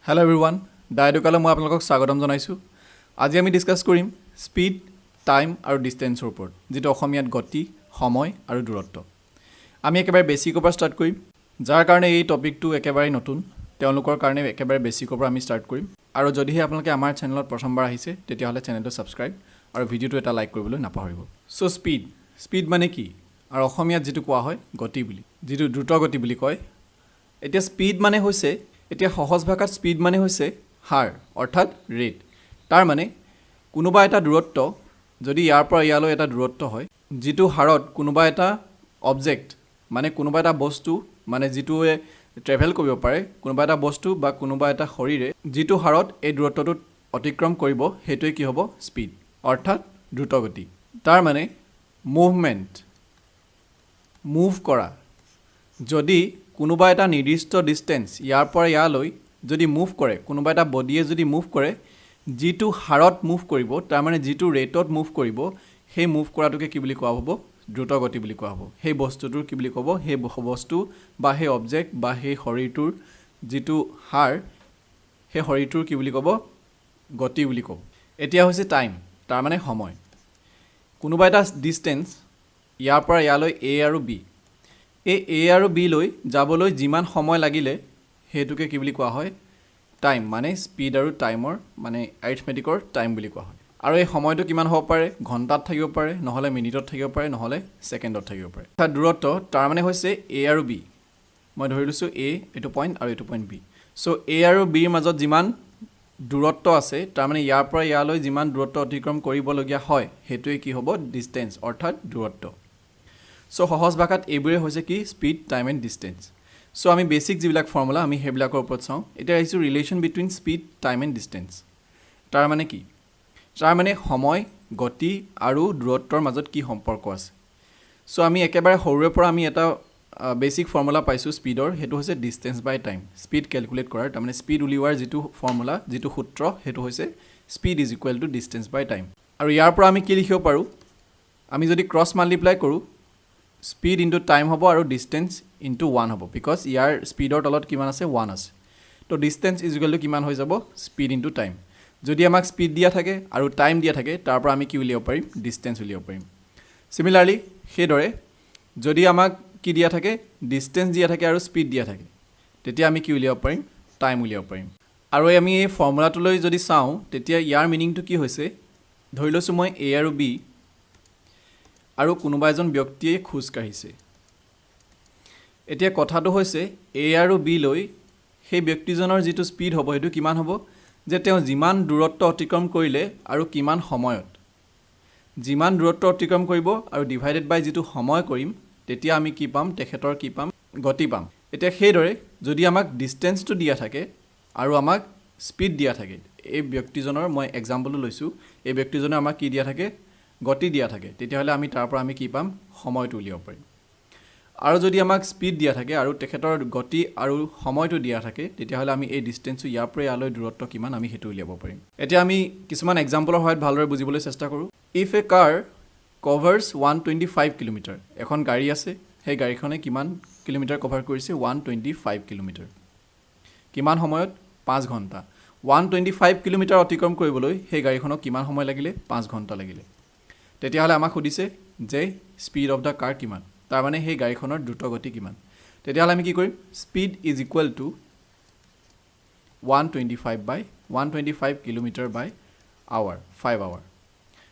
Hello everyone, ডাইডোকালে মই আপোনালোকক স্বাগতম জনাইছোঁ। আজি আমি ডিসকাস কৰিম স্পীড, টাইম আৰু ডিসটেন্সৰ ওপৰত, যেটো অসমীয়াত গতি, সময় আৰু দূৰত্ব। আমি একেবাৰে বেসিকৰ পৰা ষ্টাৰ্ট কৰিম। যাৰ কাৰণে এই টপিকটো একেবাৰে নতুন, তেওঁলোকৰ কাৰণে একেবাৰে বেসিকৰ পৰা আমি ষ্টাৰ্ট কৰিম। আৰু যদিহে আপোনালোকে আমাৰ চেনেলত প্ৰথমবাৰ আহিছে, তেতিয়াহ'লে চেনেলটো সাবস্ক্ৰাইব আৰু ভিডিঅ'টো এটা লাইক কৰিবলৈ নাপাহৰিব। সো স্পীড মানে কি? আৰু অসমীয়াত যেটো কোৱা হয় গতি বুলি, যেটো দ্ৰুত গতি বুলি কয়। এতিয়া স্পীড মানে হৈছে, এতিয়া সহজ ভাষাত স্পীড মানে হৈছে হাৰ, অৰ্থাৎ ৰেট। তাৰ মানে কোনোবা এটা দূৰত্ব যদি ইয়াৰ পৰা ইয়ালৈ এটা দূৰত্ব হয়, যেটো হাৰত কোনোবা এটা অবজেক্ট মানে কোনোবা এটা বস্তু মানে যেটোৱে ট্ৰেভেল কৰিব পাৰে, কোনোবা এটা বস্তু বা কোনোবা এটা শৰীৰে যেটো হাৰত এই দূৰত্বটো অতিক্ৰম কৰিব, হেতুৱে কি হ'ব? স্পীড, অৰ্থাৎ দ্ৰুতগতি। তাৰ মানে মুভমেন্ট, মুভ কৰা। যদি কোনোবা এটা নিৰ্দিষ্ট ডিস্টেন্স ইয়াৰ পৰা ইয়ালৈ যদি মুভ কৰে, কোনোবা এটা বডিয়ে যদি মুভ কৰে, যেটো হাৰত মুভ কৰিব, তাৰ মানে যেটো ৰেটত মুভ কৰিব, সেই মুভ কৰাটোকে কি বুলি কোৱা হ'ব? দ্ৰুতগতি বুলি কোৱা হ'ব। সেই বস্তুটোৰ কি বুলি ক'ব? সেই বস্তু বা সেই অবজেক্ট বা সেই শৰীৰটোৰ যেটো হাৰ, সেই শৰীৰটোৰ কি বুলি ক'ব? গতি বুলি ক'ব। এতিয়া হৈছে টাইম, তাৰ মানে সময়। কোনোবা এটা ডিস্টেন্স ইয়াৰ পৰা ইয়ালৈ এ আৰু বি, এই এ আৰু বি লৈ যাবলৈ যিমান সময় লাগিলে, হেতুকে কি বুলি কোৱা হয়? টাইম, মানে স্পীড আৰু টাইমৰ মানে এৰিথমেটিকৰ টাইম বুলি কোৱা হয়। আৰু এই সময়টো কিমান হ'ব পাৰে? ঘণ্টাত থাকিব পাৰে, নহলে মিনিটত থাকিব পাৰে, নহলে সেকেন্ডত থাকিব পাৰে। তাৰ দূৰত্ব তাৰ মানে হৈছে এ আৰু বি। মই ধৰি লৈছো এ এইটো পইণ্ট আৰু এইটো পইণ্ট বি। সো এ আৰু বিৰ মাজত যিমান দূৰত্ব আছে, তাৰ মানে ইয়াৰ পৰা ইয়ালৈ যিমান দূৰত্ব অতিক্ৰম কৰিবলগীয়া হয়, হেতুৱে কি হ'ব? ডিস্টেন্স, অৰ্থাৎ দূৰত্ব। সো সহজ ভাষাত এইবোৰে হৈছে কি? Speed, time and distance. So আমি বেসিক যিবিলাক ফৰ্মুলা আমি সেইবিলাকৰ ওপৰত চাওঁ। এতিয়া আহিছোঁ relation between speed, time and distance. তাৰ মানে কি? তাৰ মানে সময়, গতি আৰু দূৰত্বৰ মাজত কি সম্পৰ্ক আছে। সো আমি একেবাৰে সৰুৰে পৰা আমি এটা বেসিক ফৰ্মুলা পাইছোঁ স্পীডৰ, হেতু হৈছে distance by time. Speed calculate কৰাৰ, তাৰ মানে স্পীড উলিওৱাৰ যেটো ফৰ্মুলা, যেটো সূত্ৰ, হেতু হৈছে speed is equal to distance by time. আৰু ইয়াৰ পৰা আমি কি লিখিব পাৰোঁ? আমি যদি ক্ৰছ মাল্টিপ্লাই কৰোঁ, স্পীড ইনটু টাইম হ'ব আৰু ডিস্টেন্স ইনটু 1 হ'ব, বিকজ ইয়াৰ স্পীডৰ তলত কিমান আছে? 1 আছে। তো ডিস্টেন্স ইজ ইকুৱেল টু কিমান হৈ যাব? Speed into time. যদি আমাক স্পীড দিয়া থাকে আৰু টাইম দিয়া থাকে, তাৰ পৰা আমি কি উলিয়াব পাৰিম? ডিস্টেন্স উলিয়াব পাৰিম। সিমিলাৰলি সেইদৰে যদি আমাক কি দিয়া থাকে? ডিস্টেন্স দিয়া থাকে আৰু স্পীড দিয়া থাকে, তেতিয়া আমি কি উলিয়াব পাৰিম? টাইম উলিয়াব পাৰিম। আৰু আমি এই ফৰ্মুলাটোলৈ যদি চাওঁ, তেতিয়া ইয়াৰ মিনিংটো কি হৈছে? ধৰি লৈছোঁ মই এ আৰু বি, আৰু কোনোবা এজন ব্যক্তিয়ে খোজ কাঢ়িছে। এতিয়া কথাটো হৈছে এ আৰু বি লৈ সেই ব্যক্তিজনৰ যেটো স্পীড হ'ব, হেতু কিমান হ'ব? যে তেওঁ যিমান দূৰত্ব অতিক্ৰম কৰিলে আৰু কিমান সময়ত, যিমান দূৰত্ব অতিক্ৰম কৰিব আৰু ডিভাইডেড বাই যেটো সময় কৰিম, তেতিয়া আমি কি পাম? তেখেতৰ কি পাম? গতি পাম। এতিয়া সেইদৰে যদি আমাক ডিস্টেন্সটো দিয়া থাকে আৰু আমাক স্পীড দিয়া থাকে, এই ব্যক্তিজনৰ মই এক্সাম্পলটো লৈছোঁ, এই ব্যক্তিজনৰ আমাক কি দিয়া থাকে? গতি দিয়া থাকে, তেতিয়াহ'লে আমি তাৰ পৰা আমি কি পাম? সময়টো উলিয়াব পাৰিম। আৰু যদি আমাক স্পীড দিয়া থাকে আৰু তেখেতৰ গতি আৰু সময়টো দিয়া থাকে, তেতিয়াহ'লে আমি এই ডিস্টেন্সটো ইয়াৰ পৰা ইয়ালৈ দূৰত্ব কিমান, আমি হেতু উলিয়াব পাৰিম। এতিয়া আমি কিছুমান এক্সাম্পলৰ সহায়ত ভালদৰে বুজিবলৈ চেষ্টা কৰোঁ। ইফ এ কাৰ কভাৰ্ছ 125 কিলোমিটাৰ, এখন গাড়ী আছে, সেই গাড়ীখনে কিমান কিলোমিটাৰ কভাৰ কৰিছে? 125 কিলোমিটাৰ। কিমান সময়ত? 5 ঘণ্টা। 125 কিলোমিটাৰ অতিক্ৰম কৰিবলৈ সেই গাড়ীখনক কিমান সময় লাগিলে? 5 ঘণ্টা লাগিলে। তেতিয়াহ'লে আমাক সুধিছে যে স্পীড অফ দ্য কাৰ কিমান, তাৰ মানে সেই গাড়ীখনৰ দ্ৰুতগতি কিমান। তেতিয়াহ'লে আমি কি কৰিম? Speed is equal to 125 kilometre by hour, 5 hour.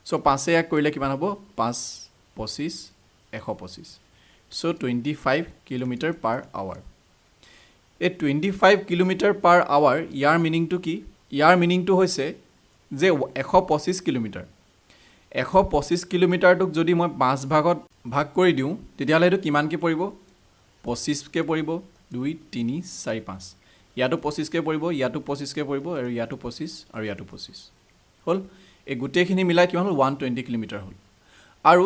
So 5 এক কৰিলে কিমান হ'ব? 5 25 125। So 25 kilometre per hour. এই 25 কিলোমিটাৰ পাৰ আৱাৰ, ইয়াৰ মিনিংটো কি? ইয়াৰ মিনিংটো হৈছে যে 125 কিলোমিটাৰ। 125 কিলোমিটাৰটোক যদি মই 5 ভাগত ভাগ কৰি দিওঁ, তেতিয়াহ'লে এইটো কিমানকৈ পৰিব? 25কৈ পৰিব। 2 3 4 5, ইয়াতো 25কৈ পৰিব, ইয়াতো 25কৈ পৰিব, আৰু ইয়াতো 25 আৰু ইয়াতো 25 হ'ল। এই গোটেইখিনি মিলাই কিমান হ'ল? 120 কিলোমিটাৰ হ'ল। আৰু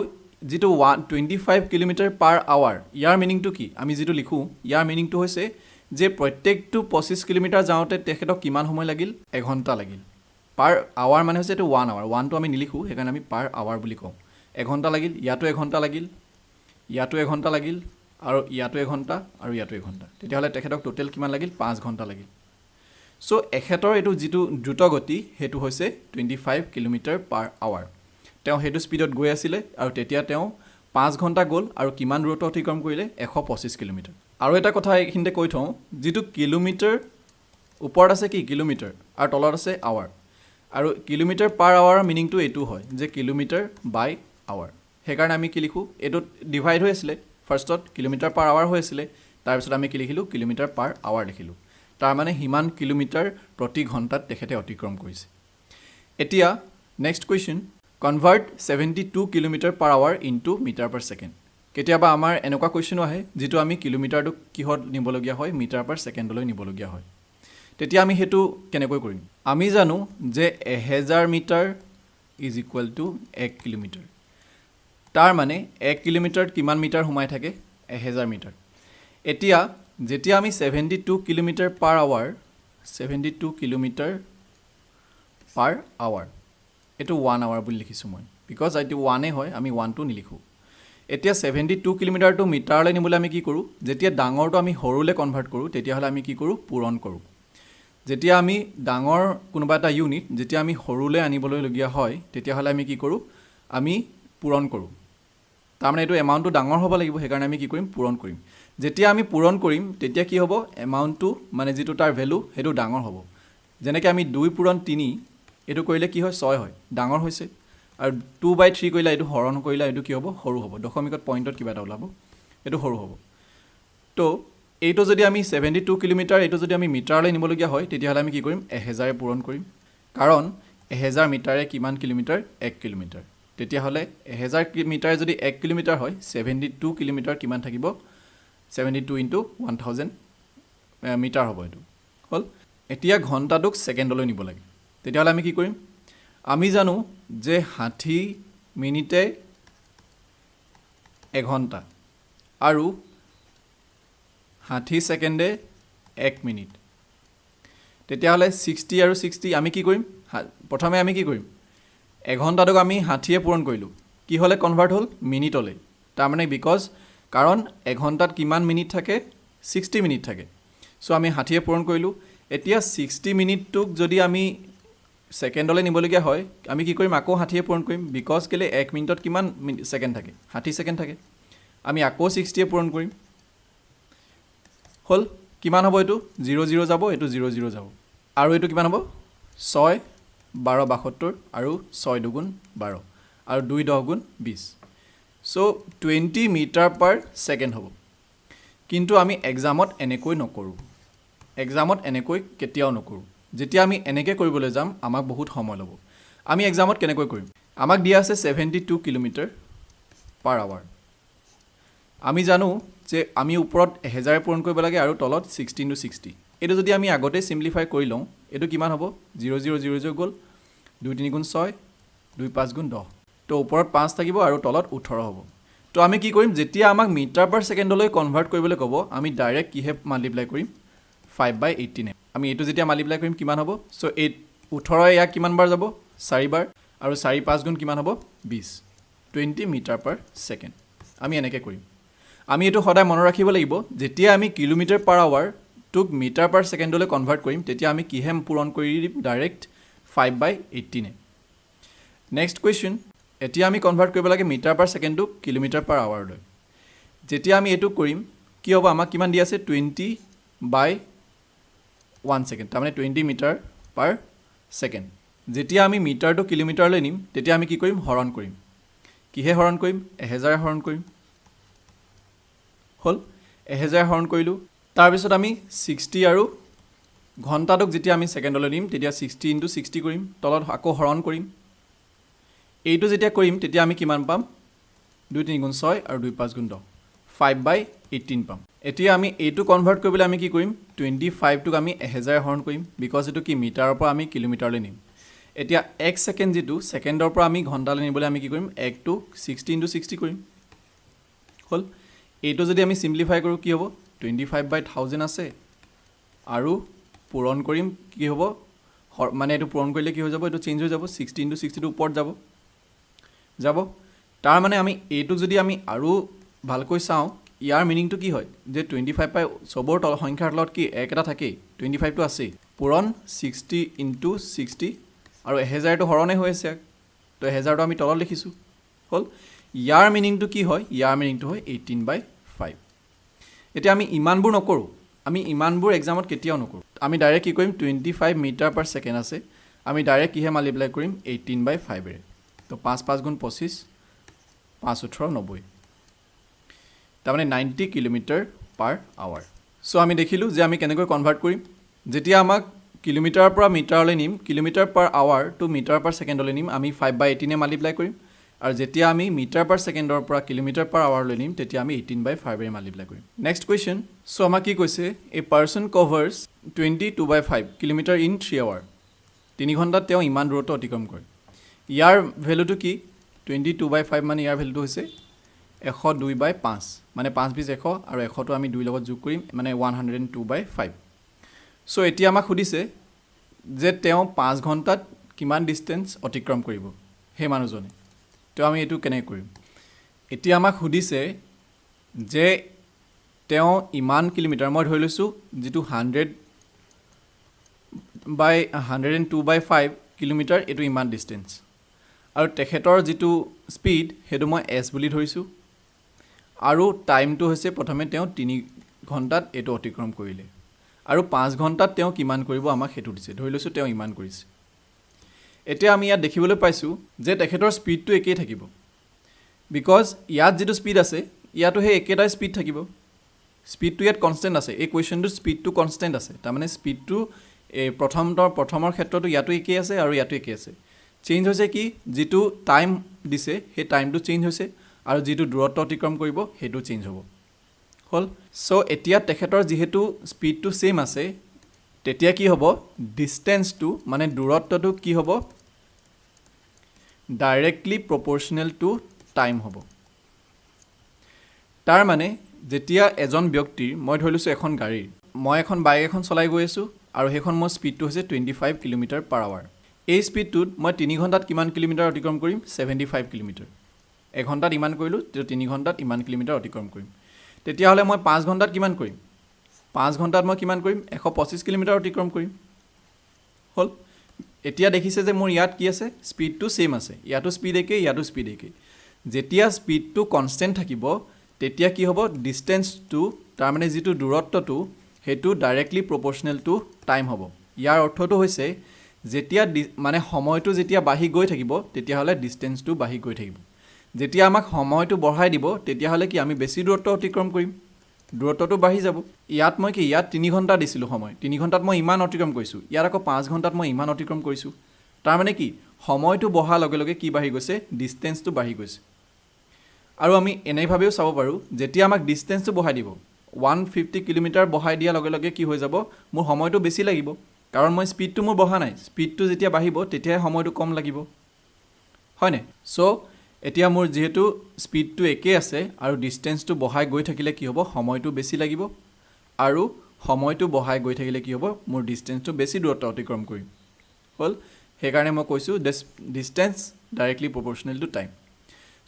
যেটো 125 কিলোমিটাৰ পাৰ আৱাৰ, ইয়াৰ মিনিংটো কি? আমি যেটো লিখোঁ, ইয়াৰ মিনিংটো হৈছে যে প্ৰত্যেকটো 25 কিলোমিটাৰ যাওঁতে তেখেতক কিমান সময় লাগিল? 1 ঘণ্টা লাগিল। পাৰ আৱাৰ মানে হৈছে এইটো 1 আৱাৰ, 1টো আমি নিলিখোঁ, সেইকাৰণে আমি পাৰ আৱাৰ বুলি কওঁ। 1 ঘণ্টা লাগিল, ইয়াতো 1 ঘণ্টা লাগিল, ইয়াতো 1 ঘণ্টা লাগিল, আৰু ইয়াতো 1 ঘণ্টা, আৰু ইয়াতো 1 ঘণ্টা। তেতিয়াহ'লে তেখেতক টোটেল কিমান লাগিল? 5 ঘণ্টা লাগিল। সো এখেতৰ এটো যেটো দ্ৰুত গতি হেতু হৈছে 25 কিলোমিটাৰ পাৰ আৱাৰ তেওঁ হেতু স্পিডত গৈ আছিল আৰু তেতিয়া তেওঁ 5 ঘণ্টা গ'ল আৰু কিমান দূৰত্ব অতিক্ৰম কৰিলে 125 কিলোমিটাৰ আৰু এটা কথা এইখিনিতে কৈ থওঁ যেটো কিলোমিটাৰ ওপৰত আছে কি কিলোমিটাৰ আৰু তলত আছে আৱাৰ আৰু কিলোমিটাৰ পাৰ আৱাৰৰ মিনিংটো এটো হয় যে কিলোমিটাৰ বাই আৱাৰ হেকাৰণে আমি কি লিখো এটো ডিভাইড হৈ আছিল ফাৰ্ষ্টত কিলোমিটাৰ পাৰ আৱাৰ হৈ আছিল তাৰ পিছত আমি কি লিখিলো কিলোমিটাৰ পাৰ আৱাৰ লিখিলো তাৰ মানে হিমান কিলোমিটাৰ প্ৰতি ঘণ্টাত তেখেতে অতিক্ৰম কৰিছে এতিয়া next question convert 72 kilometre per hour into metre per second কেতিয়াবা আমাৰ এনেকুৱা কোৱেশ্চন আহে যেটো আমি কিলোমিটাৰটো কিহত নিবলগীয়া হয় মিটাৰ পাৰ সেকেন্ডলৈ নিবলগীয়া হয় তেতিয়া আমি হেতু কেনেকৈ কৰিম আমি জানো যে 1000 metre is equal to 1 kilometre তাৰ মানে 1 কিলোমিটাৰত কিমান মিটাৰ সোমাই থাকে 1000 মিটাৰ এতিয়া যেতিয়া আমি 72 kilometre per hour 72 kilometre per hour এটো 1 আৱাৰ বুলি লিখিছো মই বিকজ আইটো 1 এ হয় আমি 1 টো নিলিখো এতিয়া 72 কিলোমিটাৰটো মিটাৰলৈ নিবলৈ আমি কি কৰো যেতিয়া ডাঙৰটো আমি সৰুলৈ কনভাৰ্ট কৰো তেতিয়া হলে আমি কি কৰো পূৰণ কৰো যেতিয়া আমি ডাঙৰ কোনোবা এটা ইউনিট যেতিয়া আমি সৰুলৈ আনিবলৈ লগিয়া হয় তেতিয়া হলে আমি কি কৰো আমি পূৰণ কৰো তাৰ মানে এটো এমাউন্টটো ডাঙৰ হ'ব লাগিব হেকাৰণে আমি কি কৰিম পূৰণ কৰিম যেতিয়া আমি পূৰণ কৰিম তেতিয়া কি হ'ব এমাউন্টটো মানে যেটো তাৰ ভ্যালু হেতু ডাঙৰ হ'ব যেনেকৈ আমি 2 পূৰণ 3 এটো কৰিলে কি হয় 6 হয় ডাঙৰ হৈছে আৰু 2/3 কৰিলে এটো হৰণ কৰিলে এটো কি হ'ব সৰু হ'ব দশমিকত পইণ্টত কিবা এটা ওলাব এটো সৰু হ'ব তো এইটো যদি আমি 72 কিলোমিটাৰ এইটো যদি আমি মিটাৰলৈ নিবলগীয়া হয় তেতিয়া হলে আমি কি কৰিম 1000 এ পূৰণ কৰিম কাৰণ 1000 মিটাৰে কিমান কিলোমিটাৰ 1 কিলোমিটাৰ তেতিয়া হলে 1000 মিটাৰ যদি 1 কিলোমিটাৰ হয় 72 কিলোমিটাৰ কিমান থাকিব 72 ইনটু 1000 মিটাৰ হ'ব এটো হল এতিয়া ঘণ্টাটোক সেকেন্ডলৈ নিব লাগে তেতিয়া হলে আমি কি কৰিম আমি জানো যে 60 মিনিটে এঘণ্টা আৰু 60 সেকেন্ডে 1 মিনিট তেতিয়া হলে 60 আৰু 60 আমি কি কৰিম প্ৰথমে আমি কি কৰিম এঘণ্টাটোক আমি 60 এ পূৰণ কৰিলো কি হলে কনভাৰ্ট হল মিনিটলৈ তাৰ মানে বিকজ কাৰণ এঘণ্টাত কিমান মিনিট থাকে 60 মিনিট থাকে সো আমি 60 এ পূৰণ কৰিলো এতিয়া 60 মিনিটটোক যদি আমি সেকেন্ডলৈ নিবলগীয়া হয় আমি কি কৰিম আকৌ 60 এ পূৰণ কৰিম বিকজ কেলে 1 মিনিটত কিমান সেকেন্ড থাকে 60 সেকেন্ড থাকে আমি আকৌ 60 এ পূৰণ কৰিম হল কিমান হ'ব এটো 00 যাব এটো 00 যাব আৰু এটো কিমান হ'ব 6 12 72 আৰু 6 দুগুণ 12 আৰু 2 10 গুণ 20 সো 20 মিটাৰ পাৰ সেকেন্ড হ'ব কিন্তু আমি এক্সামত এনেকৈ নকৰো এক্সামত এনেকৈ কেতিয়াও নকৰো যেতিয়া আমি এনেকৈ কৰিবলৈ যাম আমাক বহুত সময় ল'ব আমি এক্সামত কেনেকৈ কৰিম আমাক দিয়া আছে 72 কিলোমিটাৰ পাৰ আৱাৰ আমি জানো যে আমি ওপৰত 1000 পূৰণ কৰিব লাগে আৰু তলত 16 to 60 এটো যদি আমি আগতে সিম্পলিফাই কৰি লওঁ এটো কিমান হ'ব 0000 গল 2 3 গুণ 6 2 5 গুণ 10 তো ওপৰত 5 থাকিব আৰু তলত 18 হ'ব তো আমি কি কৰিম যেতিয়া আমাক মিটাৰ পাৰ সেকেন্ডলৈ কনভাৰ্ট কৰিবলৈ ক'ব আমি ডাইৰেক্ট কিহে মাল্টিপ্লাই কৰিম 5/18 আমি এটো যেতিয়া মাল্টিপ্লাই কৰিম কিমান হ'ব সো 18 ইয়াক কিমান বাৰ যাব 4 বাৰ আৰু 4 5 গুণ কিমান হ'ব 20 20 মিটাৰ পাৰ সেকেন্ড আমি এনেকৈ কৰিম আমি এটো সদায় মনত ৰাখিব লাগিব যেতিয়া আমি কিলোমিটাৰ পাৰ আৱাৰ টুক মিটাৰ পাৰ সেকেন্ডলৈ কনভাৰ্ট কৰিম তেতিয়া আমি কিহে পূৰণ কৰি দিম ডাইৰেক্ট 5/18 নেক্সট কোৱেশ্চন এতিয়া আমি কনভাৰ্ট কৰিব লাগে মিটাৰ পাৰ সেকেন্ডটো কিলোমিটাৰ পাৰ আৱাৰলৈ যেতিয়া আমি এটো কৰিম কি হ'ব আমাক কিমান দি আছে 20/1 সেকেন্ড তাৰ মানে 20 মিটাৰ পাৰ সেকেন্ড যেতিয়া আমি মিটাৰটো কিলোমিটাৰলৈ নিম তেতিয়া আমি কি কৰিম হৰণ কৰিম কিহে হৰণ কৰিম 1000 হৰণ কৰিম হল 1000 হৰণ কৰিলো তাৰ পিছত আমি 60 আৰু ঘণ্টাটোক যেতিয়া আমি সেকেন্ডলৈ নিম তেতিয়া 60 * 60 কৰিম তলত আকৌ হৰণ কৰিম এইটো যেতিয়া কৰিম তেতিয়া আমি কিমান পাম 2 3 গুণ 6 আৰু 2 5 গুণ 10 5/18 পাম এতিয়া আমি এইটো কনভাৰ্ট কৰিবলৈ আমি কি কৰিম 25 টোক আমি 1000 হৰণ কৰিম বিকজ এটো কি মিটাৰৰ পৰা আমি কিলোমিটাৰলৈ নিম এতিয়া 1 সেকেন্ড যেটো সেকেন্ডৰ পৰা আমি ঘণ্টালৈ নিবলৈ আমি কি কৰিম 1 টো 60 * 60 কৰিম হল এইটো যদি আমি সিম্পলিফাই কৰো কি হ'ব 25/1000 আছে আৰু পূৰণ কৰিম কি হ'ব মানে এটো পূৰণ কৰিলে কি হৈ যাব এটো চেঞ্জ হৈ যাব 60 * 60 টো ওপৰত যাব তাৰ মানে আমি এইটো যদি আমি আৰু ভালকৈ চাওঁ ইয়াৰ মিনিংটো কি হয় যে 25 পাই চবৰ সংখ্যাৰ তলত কি এক এটা থাকেই 25টো আছেই পূৰণ 60 ইনটু 60 আৰু 1000টো হৰণে হৈ আছে তো 1000টো আমি তলত লিখিছোঁ হ'ল ইয়াৰ মিনিংটো কি হয় ইয়াৰ মিনিংটো হয় 18/5 এতিয়া আমি ইমানবোৰ নকৰোঁ আমি ইমানবোৰ এক্সামত কেতিয়াও নকৰোঁ আমি ডাইৰেক্ট কি কৰিম 25 মিটাৰ পাৰ ছেকেণ্ড আছে আমি ডাইৰেক্ট কিহে মাল্টিপ্লাই কৰিম 18/5 এৰে তো 5 5 গুণ 25 5 18 90 তাৰমানে 90 কিলোমিটাৰ পাৰ আৱাৰ সো আমি দেখিলোঁ যে আমি কেনেকৈ কনভাৰ্ট কৰিম যেতিয়া আমাক কিলোমিটাৰৰ পৰা মিটাৰলৈ নিম kilometre per hour to metre per ছেকেণ্ডলৈ নিম আমি 5/18 এ মাল্টিপ্লাই কৰিম আৰু যেতিয়া আমি মিটাৰ পাৰ ছেকেণ্ডৰ পৰা কিলোমিটাৰ পাৰ আৱাৰলৈ নিম তেতিয়া আমি 18/5 এ মাল্টিপ্লাই কৰিম নেক্সট কুৱেশ্যন সো আমাক কি কৈছে এ person covers 22/5 kilometre in 3 hour 3 ঘণ্টাত তেওঁ ইমান দূৰত্ব অতিক্ৰম কৰে ইয়াৰ ভেলুটো কি 22/5 মানে ইয়াৰ ভেলুটো হৈছে 102/5 মানে 5 20 100 আৰু 100টো আমি 2 লগত যোগ কৰিম মানে 102/5 সো এতিয়া আমাক সুধিছে যে তেওঁ 5 ঘণ্টাত কিমান ডিষ্টেন্স অতিক্ৰম কৰিব সেই মানুহজনে তো আমি এইটো কেনে কৰিম এতিয়া আমাক সুধিছে যে তেওঁ ইমান কিলোমিটাৰ মই ধৰি লৈছোঁ যেটো 100/102/5 কিলোমিটাৰ এটো ইমান ডিষ্টেন্স আৰু তেখেতৰ যেটো স্পীড হেতু মই s বুলি ধৰিছোঁ আৰু টাইমটো হৈছে প্ৰথমে তেওঁ 3 ঘণ্টাত এটো অতিক্ৰম কৰিলে আৰু 5 ঘণ্টাত তেওঁ কিমান কৰিব আমাক হেতু দিছে ধৰি লৈছোঁ তেওঁ ইমান কৰিছে এতিয়া আমি ইয়াত দেখিবলৈ পাইছোঁ যে তেখেতৰ স্পীডটো একেই থাকিব বিকজ ইয়াত যেটো স্পীড আছে ইয়াতো হে একেটা স্পীড থাকিব স্পীডটো ইয়াত কনষ্টেন্ট আছে এই কুৱেশ্যনটো স্পীডটো কনষ্টেন্ট আছে তাৰ মানে স্পীডটো প্ৰথমৰ ক্ষেত্ৰটো ইয়াতো একেই আছে আৰু ইয়াতো একেই আছে চেঞ্জ হৈছে কি যেটো টাইম দিছে সেই টাইমটো চেঞ্জ হৈছে আৰু যেটো দূৰত্ব অতিক্ৰম কৰিব হেতু চেঞ্জ হ'ব হল সো এতিয়া তেখেতৰ যেহেতু স্পীডটো সেম আছে তেতিয়া কি হ'ব ডিসটেন্সটো মানে দূৰত্বটো কি হ'ব ডাইৰেক্টলি প্ৰপৰ্শনেল টু টাইম হ'ব তাৰ মানে যেতিয়া এজন ব্যক্তিৰ মই ধৰি লৈছোঁ এখন গাড়ীৰ মই এখন বাইক এখন চলাই গৈ আছোঁ আৰু সেইখন মোৰ স্পীডটো হৈছে 25 কিলোমিটাৰ পাৰ আৱাৰ এই স্পীডটোত মই 3 ঘণ্টাত কিমান কিলোমিটাৰ অতিক্ৰম কৰিম 75 কিলোমিটাৰ এঘণ্টাত ইমান কৰিলোঁ তো 3 ঘণ্টাত ইমান কিলোমিটাৰ অতিক্ৰম কৰিম তেতিয়াহ'লে মই 5 ঘণ্টাত কিমান কৰিম 5 ঘণ্টাত মই কিমান কৰিম 125 কিলোমিটাৰ অতিক্ৰম কৰিম হল এতিয়া দেখিছে যে মোৰ ইয়াত কি আছে স্পীডটো সেম আছে ইয়াতো স্পীড একে ইয়াতো স্পীড একে যেতিয়া স্পীডটো কনষ্টেন্ট থাকিব তেতিয়া কি হ'ব ডিসটেন্সটো তাৰ মানে যেটো দূৰত্বটো হেতু ডাইৰেক্টলি প্ৰপৰ্শনেল টু টাইম হ'ব ইয়াৰ অৰ্থটো হৈছে যেতিয়া মানে সময়টো যেতিয়া বাঢ়ি গৈ থাকিব তেতিয়াহ'লে ডিসটেন্সটো বাঢ়ি গৈ থাকিব যেতিয়া আমাক সময়টো বঢ়াই দিব তেতিয়াহ'লে কি আমি বেছি দূৰত্ব অতিক্ৰম কৰিম দূৰত্বটো বাঢ়ি যাব ইয়াত মই কি ইয়াত 3 ঘণ্টা দিছিলোঁ সময় 3 ঘণ্টাত মই ইমান অতিক্ৰম কৰিছোঁ ইয়াত আকৌ 5 ঘণ্টাত মই ইমান অতিক্ৰম কৰিছোঁ তাৰ মানে কি সময়টো বঢ়াৰ লগে লগে কি বাঢ়ি গৈছে ডিসটেন্সটো বাঢ়ি গৈছে আৰু আমি এনেভাৱেও চাব পাৰোঁ যেতিয়া আমাক ডিসটেন্সটো বঢ়াই দিব 150 কিলোমিটাৰ বঢ়াই দিয়াৰ লগে লগে কি হৈ যাব মোৰ সময়টো বেছি লাগিব কাৰণ মই স্পীডটো মোৰ বঢ়া নাই স্পীডটো যেতিয়া বাঢ়িব তেতিয়াহে সময়টো কম লাগিব হয়নে সো এতিয়া মোৰ যেহেতু স্পীডটো একে আছে আৰু ডিসটেন্সটো বঢ়াই গৈ থাকিলে কি হ'ব সময়টো বেছি লাগিব আৰু সময়টো বঢ়াই গৈ থাকিলে কি হ'ব মোৰ ডিসটেন্সটো বেছি দূৰত্ব অতিক্ৰম কৰিম হল সেইকাৰণে মই কৈছোঁ distance directly proportional to time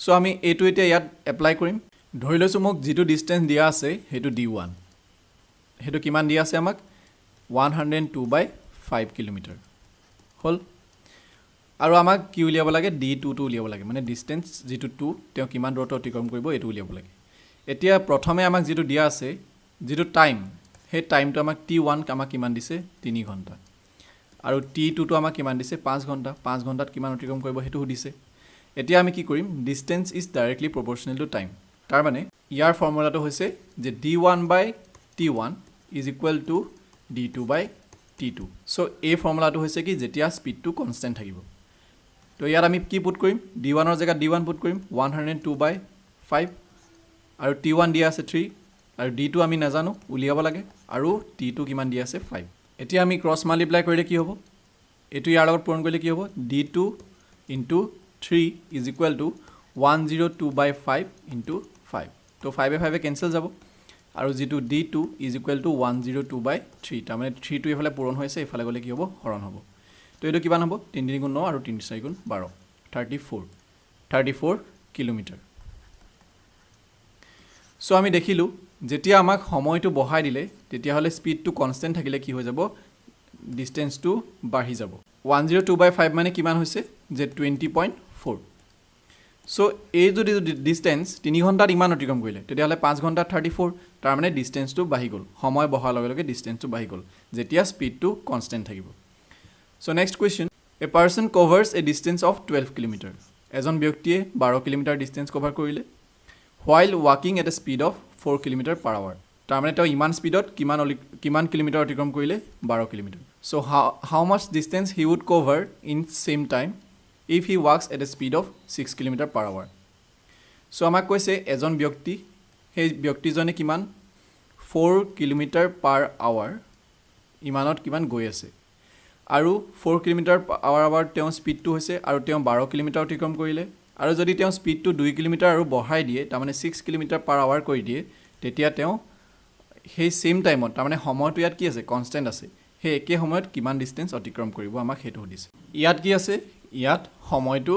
so আমি এইটো এতিয়া ইয়াত এপ্লাই কৰিম ধৰি লৈছোঁ মোক যেটো ডিসটেন্স দিয়া আছে হেতু d1 হেতু কিমান দিয়া আছে আমাক 102/5 কিলোমিটাৰ হল আৰু আমাক কি উলিয়াব লাগে d2 টো উলিয়াব লাগে মানে ডিসটেন্স যেটো 2 তেওঁ কিমান দূৰত্ব অতিক্ৰম কৰিব এটো উলিয়াব লাগে এতিয়া প্ৰথমে আমাক যেটো দিয়া আছে যেটো টাইম হে টাইমটো আমাক t1 আমাক কিমান দিছে 3 ঘণ্টা আৰু t2 টো আমাক কিমান দিছে 5 ঘণ্টা 5 ঘণ্টাত কিমান অতিক্ৰম কৰিব হেতু দিছে এতিয়া আমি কি কৰিম distance is directly proportional to time তাৰ মানে ইয়াৰ ফৰ্মুলাটো হৈছে যে d1/t1 is equal two d2/t2 so এই ফৰ্মুলাটো হৈছে কি যেতিয়া স্পীডটো কনষ্টেন্ট থাকিব তো ইয়াত আমি কি পুট কৰিম d1 ৰ জায়গাত d1 পুট কৰিম 102/5 আৰু t1 দিয়া আছে 3 আৰু d2 আমি নাজানো উলিয়াব লাগে আৰু t2 কিমান দিয়া আছে 5 এতিয়া আমি ক্ৰছ মাল্টিপ্লাই কৰিলে কি হ'ব এটো ইয়াৰ লগত পূৰণ কৰিলে কি হ'ব d2 * 3 ইজ ইকুৱেল টু 102/5 * 5 তো 5 এ 5 এ কেনসেল যাব আৰু যেটো d2 ইজ ইকুৱেল টু 102/3 তাৰ মানে 3 টো এফালে পূৰণ হৈছে এফালে গলে কি হ'ব হৰণ হ'ব তো এটো কিমান হ'ব 3 3 গুণ 9 আৰু 3 4 গুণ 12 34 কিলোমিটাৰ সো আমি দেখিলো যেতিয়া আমাক সময়টো বঢ়াই দিলে তেতিয়া হলে স্পিডটো কনস্ট্যান্ট থাকিলে কি হৈ যাব ডিসটেন্সটো বাঢ়ি যাব 102/5 মানে কিমান হৈছে যে 20.4 সো এই যদি ডিসটেন্স 3 ঘন্টাত ইমান অতিক্ৰম কৰিলে তেতিয়া হলে 5 ঘন্টাত 34 তাৰ মানে ডিসটেন্সটো বাঢ়ি গল সময় বঢ়াৰ লগে লগে ডিসটেন্সটো বাঢ়ি গল যেতিয়া স্পিডটো কনস্ট্যান্ট থাকিব so next question a person covers a distance of 12 kilometre এজন ব্যক্তিয়ে 12 কিলোমিটাৰ ডিসটেন্স কভাৰ কৰিলে while walking at a speed of 4 km/h তাৰ মানে তেওঁ ইমান স্পিডত কিমান কিলোমিটাৰ অতিক্ৰম কৰিলে 12 kilometre so how much distance he would cover in same time if he walks at a speed of 6 km/h so আমাক কৈছে এজন ব্যক্তি সেই ব্যক্তিজনে কিমান 4 km/h ইমানত কিমান গৈ আছে আৰু 4 km/h তেওঁ স্পিডটো হৈছে আৰু তেওঁ 12 কিলোমিটাৰ অতিক্ৰম কৰিলে আৰু যদি তেওঁ স্পিডটো 2 কিলোমিটাৰ আৰু বঢ়াই দিয়ে তাৰ মানে 6 km/h কৰি দিয়ে তেতিয়া তেওঁ সেই সেম টাইমত তাৰ মানে সময়টো ইয়াত কি আছে কনস্ট্যান্ট আছে সেই একে সময়ত কিমান ডিসটেন্স অতিক্ৰম কৰিব আমাক হেতু দিছে ইয়াত কি আছে ইয়াত সময়টো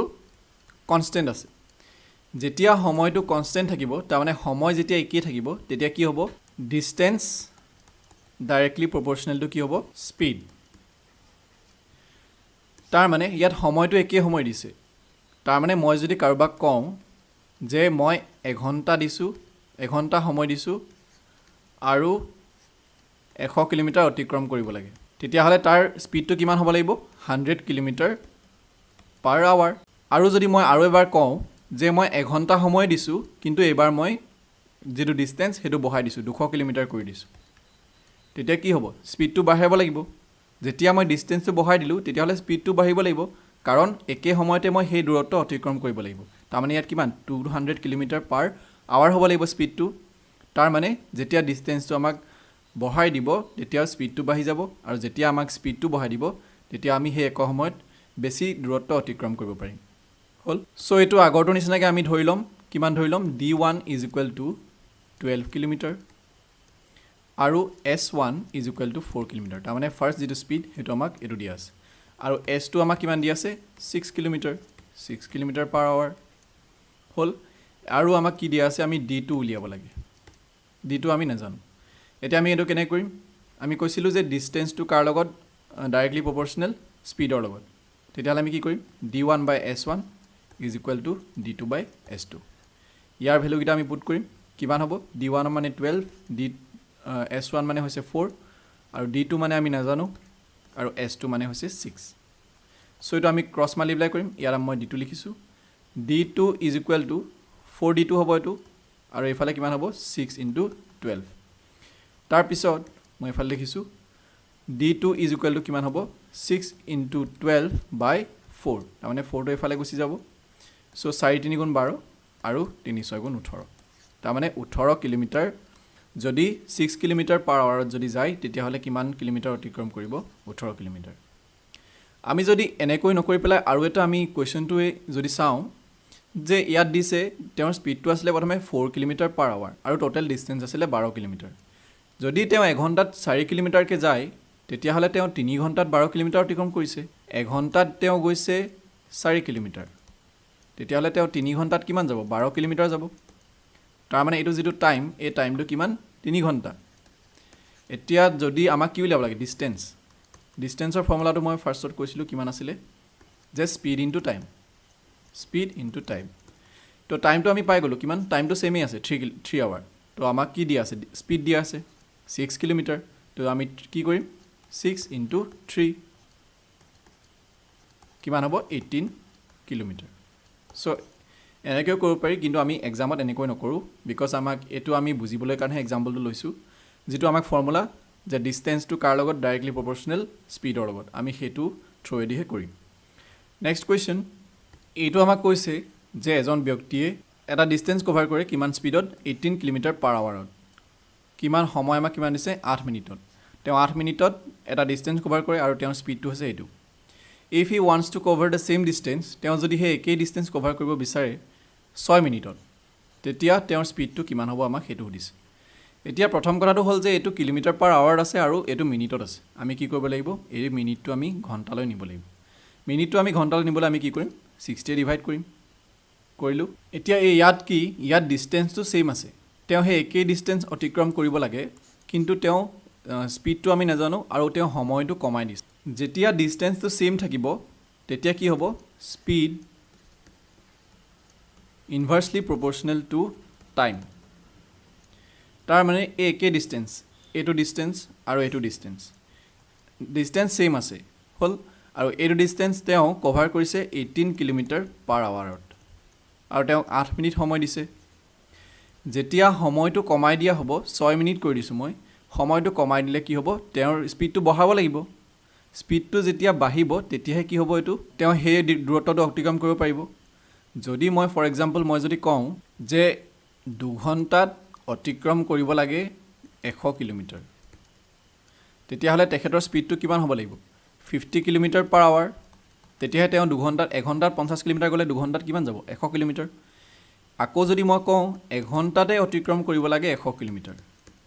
কনস্ট্যান্ট আছে যেতিয়া সময়টো কনস্ট্যান্ট থাকিব তাৰ মানে সময় যেতিয়া একে থাকিব তেতিয়া কি হ'ব ডিসটেন্স ডাইৰেক্টলি প্ৰপৰ্চনেল টু কি হ'ব স্পিড তাৰ মানে ইয়াত সময়টো একে সময় দিছে তাৰ মানে মই যদি কাৰোবাক কওঁ যে মই 1 ঘন্টা দিছো 1 ঘন্টা সময় দিছো আৰু 100 কিলোমিটাৰ অতিক্ৰম কৰিব লাগে তেতিয়া হলে তাৰ স্পিডটো কিমান হ'ব লাগিব 100 km/h আৰু যদি মই আৰু এবাৰ কওঁ যে মই 1 ঘন্টা সময় দিছো কিন্তু এবাৰ মই যেটো ডিসটেন্স হেতু বঢ়াই দিছো 200 কিলোমিটাৰ কৰি দিছো তেতিয়া কি হ'ব স্পিডটো বাঢ়াব লাগিব যেতিয়া মই ডিসটেন্সটো বঢ়াই দিলো তেতিয়া হলে স্পিডটো বাঢ়িব লাগিব কাৰণ একে সময়তে মই সেই দূৰত্ব অতিক্ৰম কৰিব লাগিব তাৰ মানে ইয়াত কিমান 200 km/h হ'ব লাগিব স্পিডটো তাৰ মানে যেতিয়া ডিসটেন্সটো আমাক বঢ়াই দিব তেতিয়া স্পিডটো বাঢ়ি যাব আৰু যেতিয়া আমাক স্পিডটো বঢ়াই দিব তেতিয়া আমি সেই এক সময়ত বেছি দূৰত্ব অতিক্ৰম কৰিব পাৰিম হল সো এটো আগৰটো নিচিনাকৈ আমি ধৰি লম কিমান ধৰি লম d1 = 12 কিলোমিটাৰ আৰু s1 = 4 কিলোমিটাৰ তাৰ মানে ফাৰ্স্ট যেটো স্পিড হেতু আমাক এটো দিয়া আছে আৰু s2 আমাক কিমান দিয়া আছে 6 কিলোমিটাৰ 6 km/h হল আৰু আমাক কি দিয়া আছে আমি d2 উলিয়াব লাগে d2 আমি নাজানো এতিয়া আমি এটো কেনে কৰিম আমি কৈছিলো যে ডিসটেন্সটো কাৰ লগত ডাইৰেক্টলি প্ৰপৰ্চনেল স্পিডৰ লগত তেতিয়া আমি কি কৰিম d1/s1 = d2/s2 ইয়াৰ ভ্যালু কিটা আমি পুট কৰিম কিমান হ'ব d1 মানে 12 s1 মানে হৈছে 4 আৰু d2 মানে আমি নাজানো আৰু s2 মানে হৈছে 6 সো এটো আমি ক্ৰস মাল্টিপ্লাই কৰিম ইয়াৰ মই d2 লিখিছো d2 = 4d2 হ'ব এটো আৰু এফালে কিমান হ'ব 6 * 12 তাৰ পিছত মই এফালে লিখিছো d2 = কিমান হ'ব 6 * 12/4 তাৰ মানে 4 টো এফালে গুচি যাব সো 4 3 * 12 আৰু 3 6 * 18 তাৰ মানে 18 কিলোমিটাৰ যদি 6 km/h যদি যায় তেতিয়া হলে কিমান কিলোমিটাৰ অতিক্ৰম কৰিব 18 কিলোমিটাৰ আমি যদি এনেকৈ নকৰি পেলাই আৰু এটা আমি কোৱেশ্চনটোৱে যদি চাওঁ যে ইয়াত দিছে তেওঁৰ স্পিডটো আছিল প্ৰথমে 4 km/h আৰু টোটাল ডিসটেন্স আছিল 12 কিলোমিটাৰ যদি তেওঁ 1 ঘন্টাত 4 কিলোমিটাৰ কে যায় তেতিয়া হলে তেওঁ 3 ঘন্টাত 12 কিলোমিটাৰ অতিক্ৰম কৰিছে 1 ঘন্টাত তেওঁ গৈছে 4 কিলোমিটাৰ তেতিয়া হলে তেওঁ 3 ঘন্টাত কিমান যাব 12 কিলোমিটাৰ যাব তাৰ মানে এটো যেটো টাইম এই টাইমটো কিমান 3 ঘন্টা এতিয়া যদি আমাক কি উলিয়াব লাগে ডিসটেন্সৰ ফৰ্মুলাটো মই ফাৰ্ষ্টত কৈছিলো কিমান আছিল যে স্পিড ইনটু টাইম তো টাইমটো আমি পাই গলো কিমান টাইমটো সেমই আছে 3 আৱাৰ তো আমাক কি দিয়া আছে স্পিড দিয়া আছে 6 কিলোমিটাৰ তো আমি কি কৰিম 6 * 3 কিমান হ'ব 18 কিলোমিটাৰ সো এনেকৈ কৰিব পাৰি কিন্তু আমি এক্সামত এনেকৈ নকৰো বিকজ আমাক এটো আমি বুজিবলৈ কাৰণে এক্সাম্পলটো লৈছো যেটো আমাক ফৰ্মুলা যে ডিসটেন্সটো কাৰ লগত ডাইৰেক্টলি প্ৰপৰ্চনেল স্পিডৰ লগত আমি হেতু থ্ৰুৱেদিহে কৰিম নেক্সট কোৱেশ্চন এইটো আমাক কৈছে যে এজন ব্যক্তিয়ে এটা ডিসটেন্স কভাৰ কৰে কিমান স্পিডত 18 km/h কিমান সময় আমাক কিমান দিছে 8 মিনিটত তেওঁ 8 মিনিটত এটা ডিসটেন্স কভাৰ কৰে আৰু তেওঁৰ স্পিডটো হৈছে এটো if he wants to cover the same distance তেওঁ যদি হে একেই ডিসটেন্স কভাৰ কৰিব বিচাৰে 6 মিনিটত তেতিয়া তেওঁৰ স্পিডটো কিমান হ'ব আমাক হেতু দিছে এতিয়া প্ৰথম কথাটো হল যে এটো কিলোমিটাৰ/h আছে আৰু এটো মিনিটত আছে আমি কি কৰিব লাগিব এই মিনিটটো আমি ঘন্টালৈ নিব লাগিব মিনিটটো আমি ঘন্টালৈ নিবলৈ আমি কি কৰিম 60 ডিভাইড কৰিম কৰিলো এতিয়া এই ইয়াত কি ইয়াত ডিসটেন্সটো সেম আছে তেওঁ সেই একেই ডিষ্টেঞ্চ অতিক্ৰম কৰিব লাগে কিন্তু তেওঁ স্পীডটো আমি নাজানো আৰু তেওঁ সময়টো কমাই দিছে যেতিয়া ডিষ্টেঞ্চটো সেম থাকিব তেতিয়া কি হ'ব স্পীড ইনভাৰ্সলি প্ৰপৰ্শনেল টু টাইম তাৰ মানে এই একেই ডিষ্টেঞ্চ এইটো ডিষ্টেঞ্চ আৰু এইটো ডিষ্টেঞ্চ সেম আছে হ'ল আৰু এইটো ডিষ্টেঞ্চ তেওঁ কভাৰ কৰিছে 18 কিলোমিটাৰ পাৰ আৱাৰত আৰু তেওঁ 8 মিনিট সময় দিছে যেতিয়া সময়টো কমাই দিয়া হ'ব 6 মিনিট কৰি দিছোঁ মই সময়টো কমাই দিলে কি হ'ব তেওঁৰ স্পীডটো বঢ়াব লাগিব স্পীডটো যেতিয়া বাঢ়িব তেতিয়াহে কি হ'ব এইটো তেওঁ সেই দূৰত্বটো অতিক্ৰম কৰিব পাৰিব যদি মই ফৰ এক্সাম্পল মই যদি কওঁ যে 2 ঘণ্টাত অতিক্ৰম কৰিব লাগে 100 কিলোমিটাৰ তেতিয়াহ'লে তেখেতৰ স্পীডটো কিমান হ'ব লাগিব 50 কিলোমিটাৰ পাৰ আৱাৰ তেতিয়াহে তেওঁ 2 ঘণ্টাত 1 ঘণ্টাত 50 কিলোমিটাৰ গ'লে 2 ঘণ্টাত কিমান যাব 100 কিলোমিটাৰ আকৌ যদি মই কওঁ 1 ঘণ্টাতে অতিক্ৰম কৰিব লাগে 100 কিলোমিটাৰ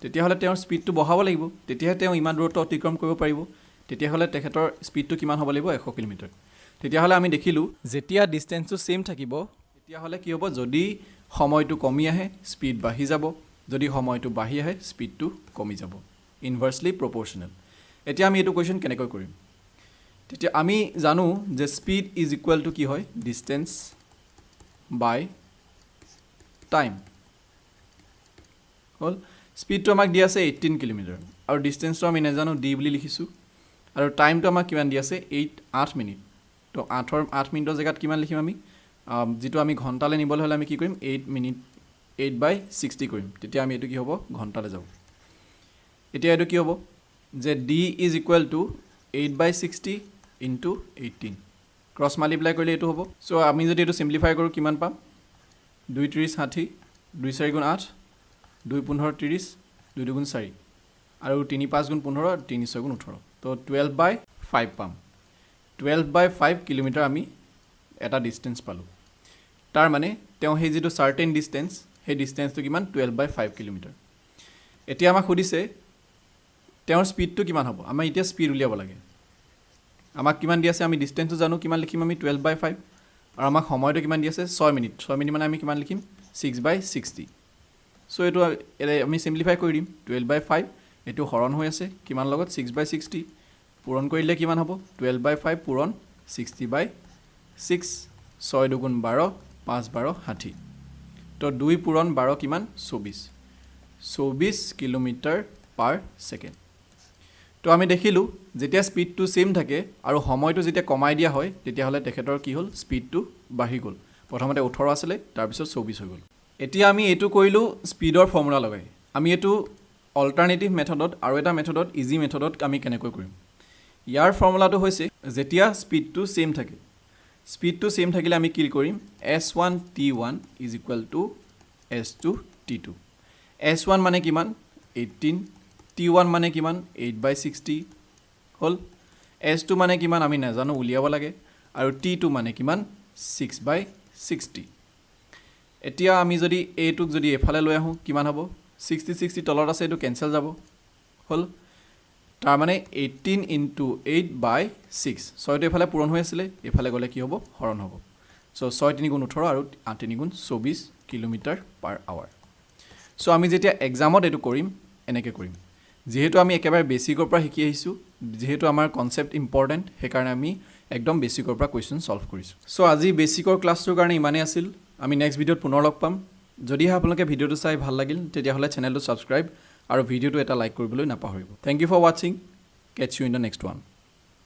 তেতিয়াহ'লে তেওঁৰ স্পীডটো বঢ়াব লাগিব তেতিয়াহে তেওঁ ইমান দূৰত্ব অতিক্ৰম কৰিব পাৰিব তেতিয়াহ'লে তেখেতৰ স্পীডটো কিমান হ'ব লাগিব 100 কিলোমিটাৰ তেতিয়াহ'লে আমি দেখিলোঁ যেতিয়া ডিষ্টেঞ্চটো সেম থাকিব তেতিয়াহ'লে কি হ'ব যদি সময়টো কমি আহে স্পীড বাঢ়ি যাব যদি সময়টো বাঢ়ি আহে স্পীডটো কমি যাব ইনভাৰ্সলি প্ৰপৰ্শনেল এতিয়া আমি এইটো কুৱেশ্যন কেনেকৈ কৰিম তেতিয়া আমি জানো যে স্পীড ইজ ইকুৱেল টু কি হয় ডিষ্টেঞ্চ বাই টাইম হ'ল স্পীডটো আমাক দিয়া আছে 18 কিলোমিটাৰ আৰু ডিষ্টেঞ্চটো আমি নাজানো ডি বুলি লিখিছোঁ আৰু টাইমটো আমাক কিমান দিয়া আছে 8 মিনিট তো 8 মিনিটৰ জেগাত কিমান লিখিম আমি যেটো আমি ঘণ্টালৈ নিবলৈ হ'লে আমি কি কৰিম 8 মিনিট 8/60 কৰিম তেতিয়া আমি এইটো কি হ'ব ঘণ্টালৈ যাব এতিয়া এইটো কি হ'ব যে D is equal two 8/60 into 18 cross multiply কৰিলে এইটো হ'ব চ' আমি যদি এইটো চিম্পলিফাই কৰোঁ কিমান পাম 2 × 30 60 2 × 4 = 8 2 × 15 30 2 × 2 = 4 আৰু 3 × 5 = 15 3 × 6 = 18 তো 12/5 পাম 12/5 কিলোমিটাৰ আমি এটা ডিষ্টেঞ্চ পালোঁ তাৰ মানে তেওঁ সেই যিটো চাৰ্টেন ডিষ্টেঞ্চ সেই ডিষ্টেঞ্চটো কিমান 12/5 কিলোমিটাৰ এতিয়া আমাক সুধিছে তেওঁৰ স্পীডটো কিমান হ'ব আমাৰ এতিয়া স্পীড উলিয়াব লাগে আমাক কিমান দি আছে আমি ডিষ্টেঞ্চটো জানো কিমান লিখিম আমি 12/5 আৰু আমাক সময়টো কিমান দি আছে 6 মিনিট মানে আমি কিমান লিখিম 6/60 চ' এইটো আমি চিম্পলিফাই কৰি দিম 12/5 এইটো হৰণ হৈ আছে কিমান লগত 6/60 পূৰণ কৰিলে কিমান হ'ব 12/5 পূৰণ 60/6 6 × 2 = 12 5 × 12 60 তো 2 পূৰণ 12 কিমান 24 কিলোমিটাৰ পাৰ ছেকেণ্ড তো আমি দেখিলোঁ যেতিয়া স্পীডটো সেম থাকে আৰু সময়টো যেতিয়া কমাই দিয়া হয় তেতিয়াহ'লে তেখেতৰ কি হ'ল স্পীডটো বাঢ়ি গ'ল প্ৰথমতে 18 আছিলে তাৰপিছত 24 হৈ গ'ল এতিয়া আমি এইটো কৰিলোঁ স্পীডৰ ফৰ্মুলা লগাই আমি এইটো অল্টাৰনেটিভ মেথডত আৰু এটা মেথডত ইজি মেথডত আমি কেনেকৈ কৰিম ইয়াৰ ফৰ্মুলাটো হৈছে যেতিয়া স্পীডটো সেম থাকে স্পীডটো সেম থাকিলে আমি কি কৰিম s1 t1 = s2 t2 s1 মানে কিমান 18 t1 মানে কিমান 8/60 হ'ল s2 মানে কিমান আমি নাজানো উলিয়াব লাগে আৰু t2 মানে কিমান 6/60 এতিয়া আমি যদি এইটোক যদি এফালে লৈ আহোঁ কিমান হ'ব 60 তলত আছে এইটো কেনচেল যাব হ'ল তাৰ মানে 18 × 8/6 6টো এফালে পূৰণ হৈ আছিলে এফালে গ'লে কি হ'ব হৰণ হ'ব চ' 6 × 3 = 18 আৰু 8 × 3 = 24 কিলোমিটাৰ পাৰ আৱাৰ চ' আমি যেতিয়া এক্সামত এইটো কৰিম এনেকৈ কৰিম যেহেতু আমি একেবাৰে বেছিকৰ পৰা শিকি আহিছোঁ যেহেতু আমাৰ কনচেপ্ট ইম্পৰ্টেণ্ট সেইকাৰণে আমি একদম বেছিকৰ পৰা কুৱেশ্যন সলভ কৰিছোঁ চ' আজি বেছিকৰ ক্লাছটোৰ কাৰণে ইমানেই আছিল আমি নেক্সট ভিডিঅ'ত পুনৰ লগ পাম যদিহে আপোনালোকে ভিডিঅ'টো চাই ভাল লাগিল তেতিয়াহ'লে চেনেলটো ছাবস্ক্ৰাইব আৰু ভিডিঅ'টো এটা লাইক কৰিবলৈ নাপাহৰিব থেংক ইউ ফৰ ৱাচিং catch you in the next one